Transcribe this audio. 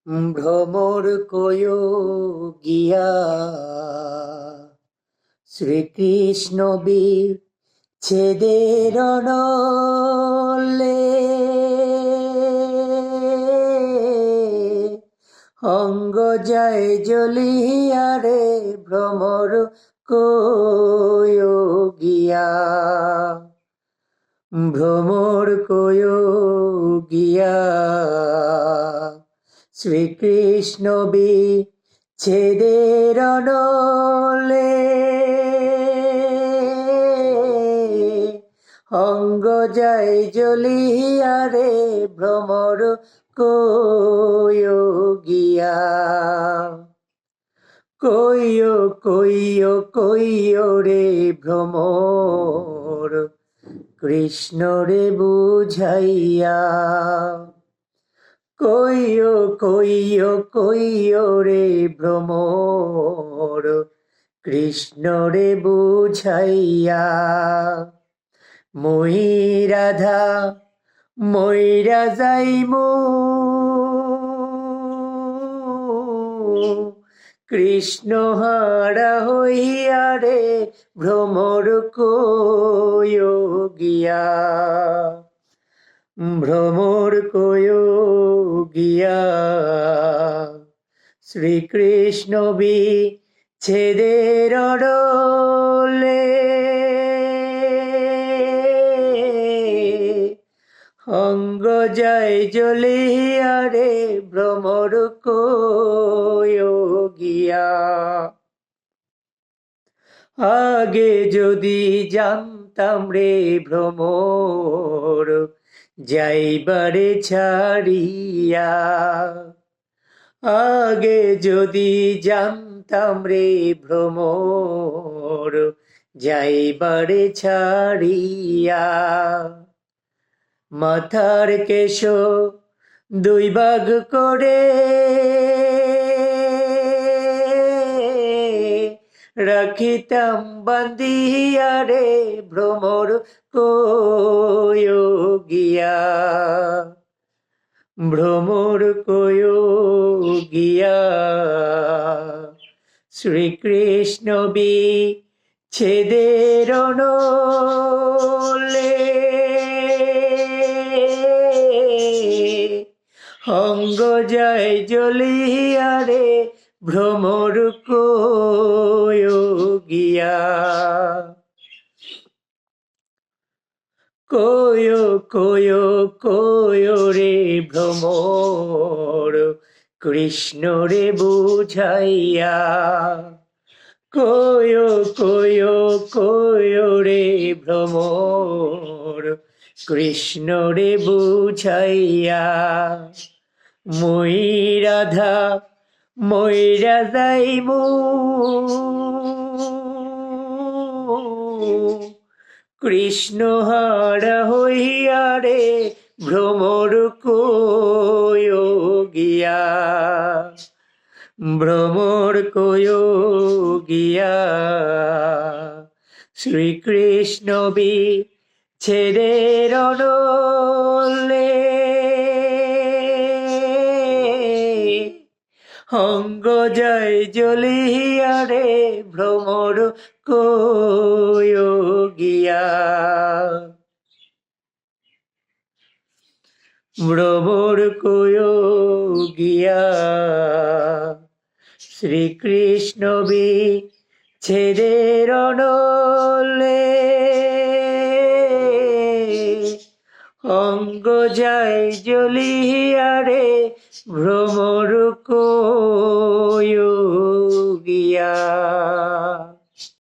ভ্রমর কয় গিয়া শ্রীকৃষ্ণ বিচ্ছেদের অনলে অঙ্গ যায় জ্বলিয়া রে ভ্রমর কয় গিয়া ভ্রমর কয় গিয়া শ্রীকৃষ্ণ বিচ্ছেদের অনলে অঙ্গ যায় জ্বলিয়া রে ভ্রমর কয় গিয়া কইয় রে ভ্রমর কৃষ্ণ রে বুঝাইয়া কইয় রে ভ্রমর কৃষ্ণ রে বুঝাইয়া মই রাধা মইরা যাইমু কৃষ্ণ হারা হইয়া রে ভ্রমর কয় গিয়া ভ্রমর কয় গিয়া শ্রীকৃষ্ণ বিচ্ছেদের অনলে অঙ্গ যায় জ্বলিয়া রে ভ্রমর কয় গিয়া আগে যদি জানতাম রে ভ্রমর যাইবারে ছাড়িয়া আগে যদি জানতাম রে ভ্রমর যাইবারে ছাড়িয়া মাথার কেশ দুই ভাগ করে রাখিতাম বান্ধিয়া রে ভ্রমর কয় গিয়া ভ্রমর কয় গিয়া শ্রীকৃষ্ণ বিচ্ছেদের অনলে অঙ্গ যায় জ্বলিয়া রে ভ্রমর কয় গিয়া কয় রে ভ্রমর কৃষ্ণ রে বুঝাইয়া কয় রে ভ্রমর কৃষ্ণ রে বুঝাইয়া মই রাধা মইরা যাইমু কৃষ্ণ হারা হইয়া রে ভ্রমর কয় গিয়া ভ্রমর কয় গিয়া শ্রীকৃষ্ণ বিচ্ছেদের অনলে অঙ্গ যায় জ্বলিয়া রে ভ্রমর কয় গিয়া ভ্রমর কয় গিয়া শ্রীকৃষ্ণ বিচ্ছেদের অনলে অঙ্গ যায় জ্বলিয়া রে ভ্রমর